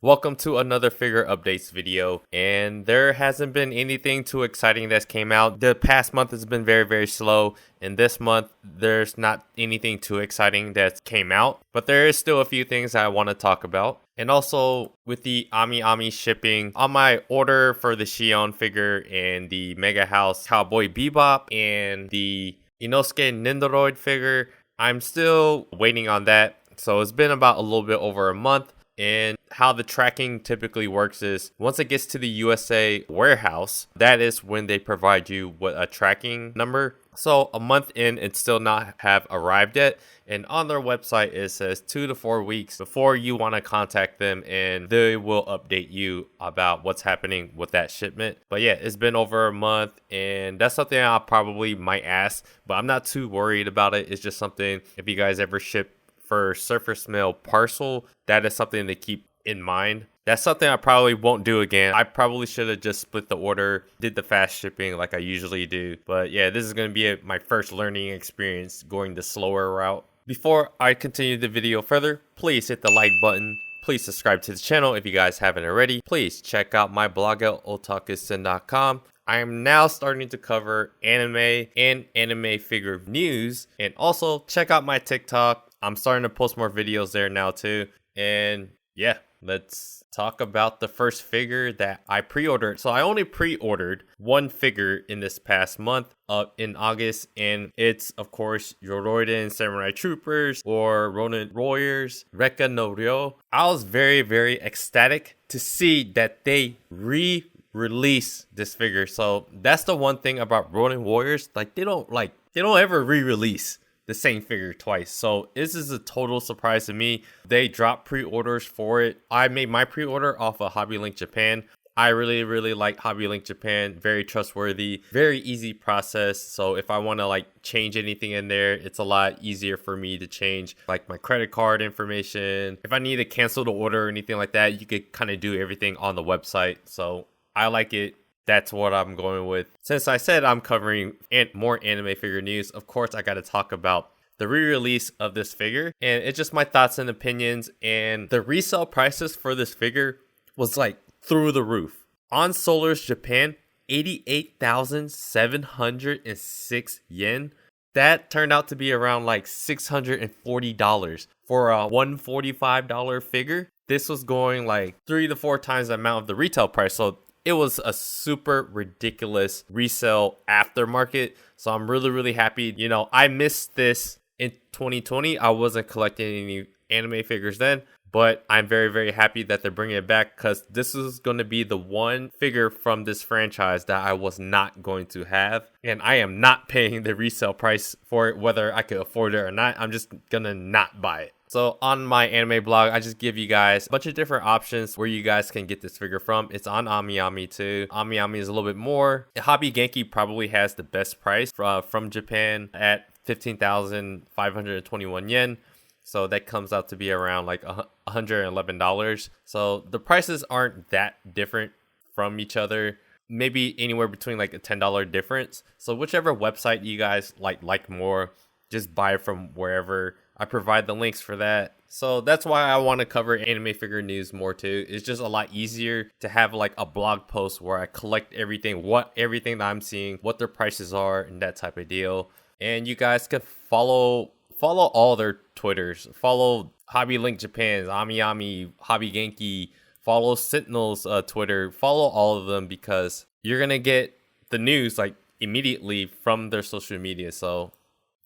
Welcome to another figure updates video, and there hasn't been anything too exciting that's came out. The past month has been very slow, and this month there's not anything too exciting that came out, but there is still a few things I want to talk about. And also with the Ami shipping, on my order for the Shion figure and the Mega House Cowboy Bebop and the Inosuke Nendoroid figure, I'm still waiting on that. So it's been about a little bit over a month. And how the tracking typically works is once it gets to the USA warehouse, that is when they provide you with a tracking number. So a month in, it still not have arrived yet. And on their website, it says 2 to 4 weeks before you want to contact them, and they will update you about what's happening with that shipment. But yeah, it's been over a month, and that's something I probably might ask, but I'm not too worried about it. It's just something, if you guys ever ship for surface mail parcel, that is something to keep in mind. That's something I probably won't do again. I probably should have just split the order, did the fast shipping like I usually do. But yeah, this is going to be my first learning experience going the slower route. Before I continue the video further, please hit the like button. Please subscribe to the channel if you guys haven't already. Please check out my blog at otakusen.com. I am now starting to cover anime and anime figure news. And also check out my TikTok. I'm starting to post more videos there now too. And yeah, let's talk about the first figure that I pre-ordered. So I only pre-ordered one figure in this past month in August. And it's, of course, Yoroiden Samurai Troopers or Ronin Warriors Rekka no Ryo. I was very ecstatic to see that they release this figure. So that's the one thing about Ronin Warriors. They don't ever re-release the same figure twice. So this is a total surprise to me. They dropped pre-orders for it. I made my pre-order off of Hobby Link Japan. I really like Hobby Link Japan. Very trustworthy, very easy process. So if I want to change anything in there, it's a lot easier for me to change like my credit card information. If I need to cancel the order or anything like that, you could kind of do everything on the website. So I like it. That's what I'm going with. Since I said I'm covering more anime figure news, of course I got to talk about the re-release of this figure. And it's just my thoughts and opinions. And the resale prices for this figure was through the roof. On Solar's Japan, 88,706 yen. That turned out to be around $640 for a $145 figure. This was going 3 to 4 times the amount of the retail price. So it was a super ridiculous resale aftermarket. So I'm really happy. You know, I missed this in 2020. I wasn't collecting any anime figures then, but I'm very happy that they're bringing it back, because this is going to be the one figure from this franchise that I was not going to have. And I am not paying the resale price for it, whether I could afford it or not. I'm just going to not buy it. So on my anime blog, I just give you guys a bunch of different options where you guys can get this figure from. It's on Ami too. Ami is a little bit more. Hobby Genki probably has the best price from Japan at 15,521 yen. So that comes out to be around $111. So the prices aren't that different from each other. Maybe anywhere between a $10 difference. So whichever website you guys like more, just buy from wherever. I provide the links for that. So that's why I want to cover anime figure news more too. It's just a lot easier to have a blog post where I collect everything that I'm seeing, what their prices are, and that type of deal. And you guys can follow all their Twitters. Follow Hobby Link Japan's, Ami, Hobby Genki. Follow Sentinel's Twitter. Follow all of them, because you're going to get the news immediately from their social media. So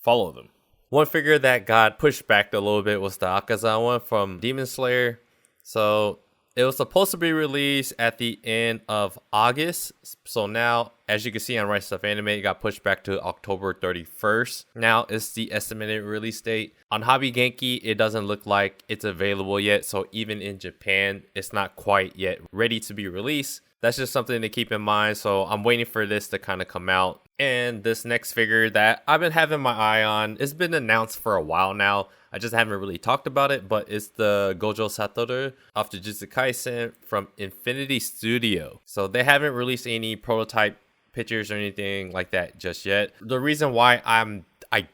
follow them. One figure that got pushed back a little bit was the Akaza one from Demon Slayer. So it was supposed to be released at the end of August. So now, as you can see on Right Stuff Anime, it got pushed back to October 31st. Now it's the estimated release date. On Hobby Genki, it doesn't look like it's available yet. So even in Japan, it's not quite yet ready to be released. That's just something to keep in mind. So I'm waiting for this to kind of come out. And this next figure that I've been having my eye on, it's been announced for a while now. I just haven't really talked about it, but it's the Gojo Saturday of Jujutsu Kaisen from Infinity Studio. So they haven't released any prototype pictures or anything like that just yet. The reason why I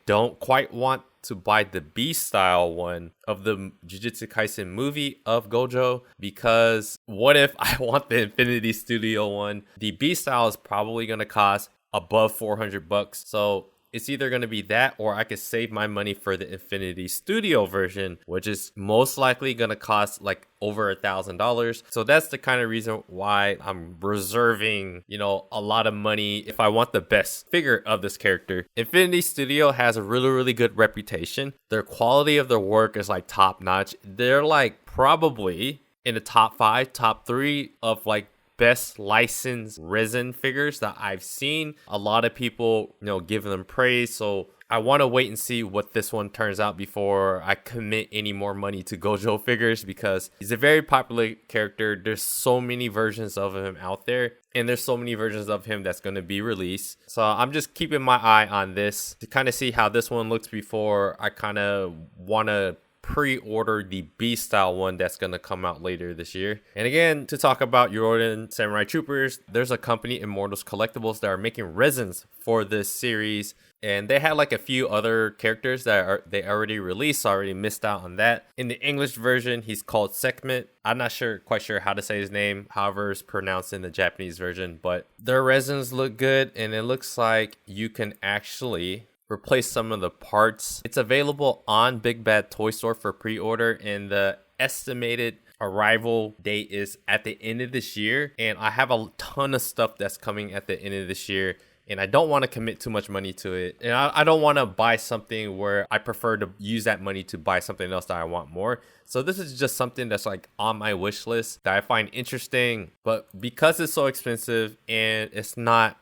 don't quite want to buy the B style one of the Jujutsu Kaisen movie of Gojo, because what if I want the Infinity Studio one? The B style is probably going to cost above $400. So it's either going to be that, or I could save my money for the Infinity Studio version, which is most likely going to cost like over $1,000. So that's the kind of reason why I'm reserving, a lot of money if I want the best figure of this character. Infinity Studio has a really, really good reputation. Their quality of their work is like top notch. They're like probably in the top 5, top 3 of like best licensed resin figures that I've seen. A lot of people, give them praise. So I want to wait and see what this one turns out before I commit any more money to Gojo figures, because he's a very popular character. There's so many versions of him out there, and there's so many versions of him that's going to be released. So I'm just keeping my eye on this to kind of see how this one looks before I kind of want to pre-order the B style one that's going to come out later this year. And again, to talk about Yoroden Samurai Troopers, there's a company, Immortals Collectibles, that are making resins for this series, and they had like a few other characters that they already released, so I already missed out on that. In the English version, he's called Sekhmet. I'm not quite sure how to say his name, however it's pronounced in the Japanese version, but their resins look good, and it looks like you can actually replace some of the parts. It's available on Big Bad Toy Store for pre-order, and the estimated arrival date is at the end of this year. And I have a ton of stuff that's coming at the end of this year, and I don't want to commit too much money to it. And I don't want to buy something where I prefer to use that money to buy something else that I want more. So this is just something that's like on my wish list that I find interesting, but because it's so expensive and it's not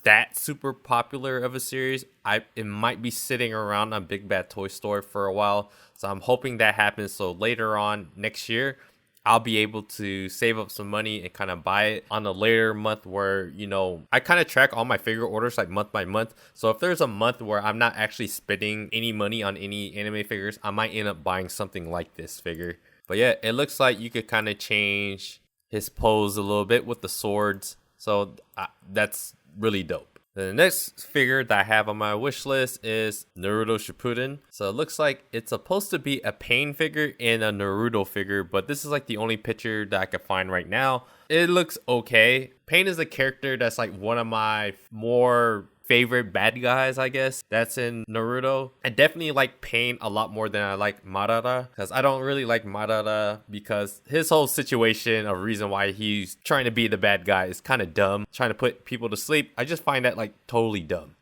that super popular of a series, it might be sitting around on Big Bad Toy Store for a while. So I'm hoping that happens, so later on next year I'll be able to save up some money and kind of buy it on a later month where, I kind of track all my figure orders like month by month. So if there's a month where I'm not actually spending any money on any anime figures, I might end up buying something like this figure. But yeah, it looks like you could kind of change his pose a little bit with the swords. So that's really dope. The next figure that I have on my wish list is Naruto Shippuden. So it looks like it's supposed to be a Pain figure and a Naruto figure, but this is like the only picture that I can find right now. It looks okay. Pain is a character that's like one of my more favorite bad guys, I guess, that's in Naruto. I definitely like Pain a lot more than I like Madara, because I don't really like Madara because his whole situation, a reason why he's trying to be the bad guy, is kind of dumb. Trying to put people to sleep, I just find that like totally dumb.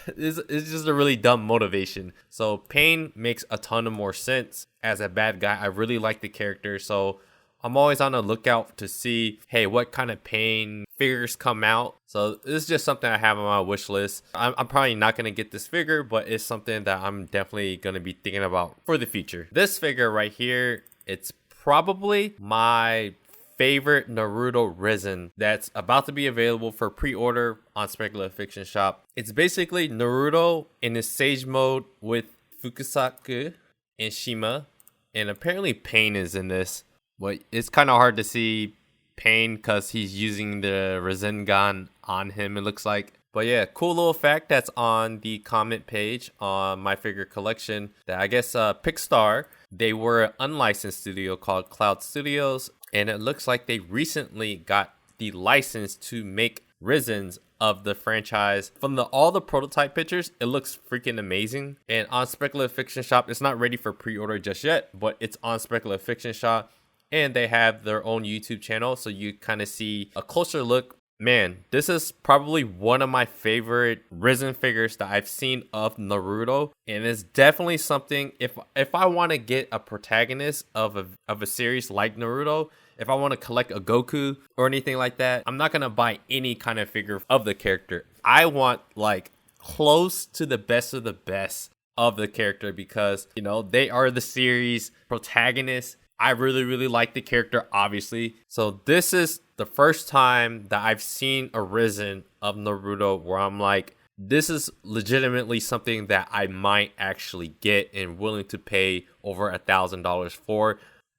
It's just a really dumb motivation. So Pain makes a ton of more sense as a bad guy. I really like the character, so I'm always on the lookout to see, hey, what kind of Pain figures come out. So this is just something I have on my wish list. I'm probably not going to get this figure, but it's something that I'm definitely going to be thinking about for the future. This figure right here, it's probably my favorite Naruto resin that's about to be available for pre-order on Speculative Fiction Shop. It's basically Naruto in his Sage mode with Fukusaku and Shima, and apparently Pain is in this. But it's kind of hard to see Pain because he's using the Rasengan on him, it looks like. But yeah, cool little fact that's on the comment page on my figure collection, that I guess Pickstar, they were an unlicensed studio called Cloud Studios, and it looks like they recently got the license to make resins of the franchise. From all the prototype pictures, it looks freaking amazing. And on Speculative Fiction Shop, it's not ready for pre-order just yet, but it's on Speculative Fiction Shop. And they have their own YouTube channel, so you kind of see a closer look. Man, this is probably one of my favorite resin figures that I've seen of Naruto, and it's definitely something, if I want to get a protagonist of a series like Naruto, if I want to collect a Goku or anything like that, I'm not gonna buy any kind of figure of the character. I want like close to the best of the best of the character, because they are the series protagonists. I really, really like the character, obviously. So this is the first time that I've seen a resin of Naruto where I'm like, this is legitimately something that I might actually get and willing to pay over $1,000 for.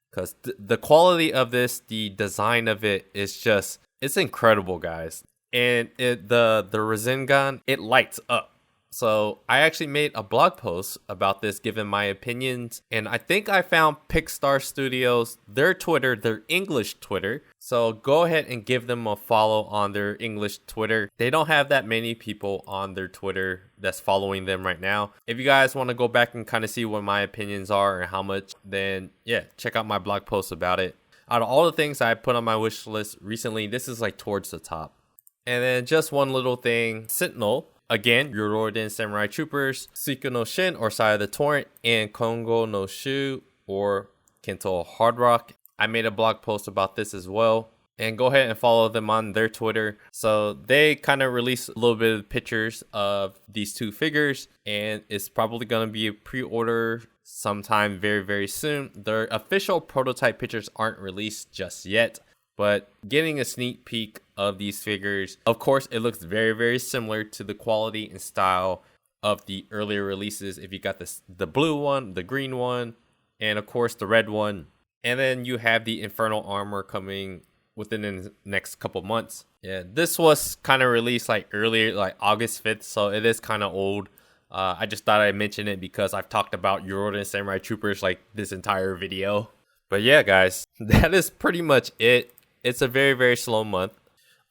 Because the quality of this, the design of it is just, it's incredible, guys. And the Rasengan, it lights up. So I actually made a blog post about this, giving my opinions, and I think I found Pickstar Studios, their Twitter, their English Twitter. So go ahead and give them a follow on their English Twitter. They don't have that many people on their Twitter that's following them right now. If you guys want to go back and kind of see what my opinions are and how much, then yeah, check out my blog post about it. Out of all the things I put on my wish list recently, this is like towards the top. And then just one little thing, Sentinel. Again, Yoroden Samurai Troopers, Suiko no Shin or Side of the Torrent, and Kongou no Shuu or Kento Hard Rock. I made a blog post about this as well. And go ahead and follow them on their Twitter. So they kind of released a little bit of pictures of these two figures. And it's probably going to be a pre-order sometime very, very soon. Their official prototype pictures aren't released just yet. But getting a sneak peek of these figures, of course, it looks very, very similar to the quality and style of the earlier releases. If you got the blue one, the green one, and of course the red one. And then you have the Infernal Armor coming within the next couple months. Yeah, this was kind of released like earlier, like August 5th, so it is kind of old. I just thought I'd mention it because I've talked about Yoroden Samurai Troopers like this entire video. But yeah, guys, that is pretty much it. It's a very, very slow month.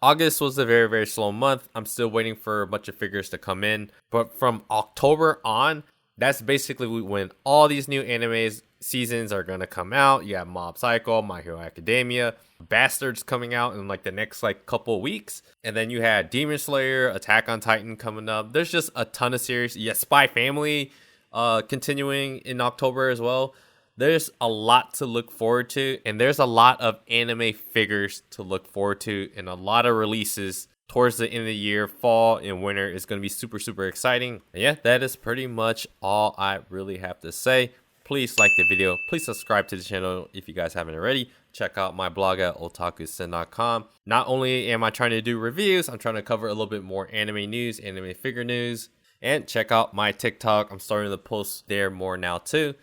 August was a very, very slow month. I'm still waiting for a bunch of figures to come in. But from October on, that's basically when all these new animes seasons are going to come out. You have Mob Psycho, My Hero Academia, Bastards coming out in like the next like couple weeks. And then you had Demon Slayer, Attack on Titan coming up. There's just a ton of series. Yeah, Spy Family continuing in October as well. There's a lot to look forward to, and there's a lot of anime figures to look forward to, and a lot of releases towards the end of the year. Fall and winter is going to be super, super exciting. And yeah, that is pretty much all I really have to say. Please like the video. Please subscribe to the channel if you guys haven't already. Check out my blog at otakusen.com. Not only am I trying to do reviews, I'm trying to cover a little bit more anime news, anime figure news. And check out my TikTok. I'm starting to post there more now too.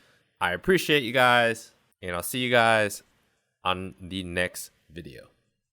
I appreciate you guys, and I'll see you guys on the next video.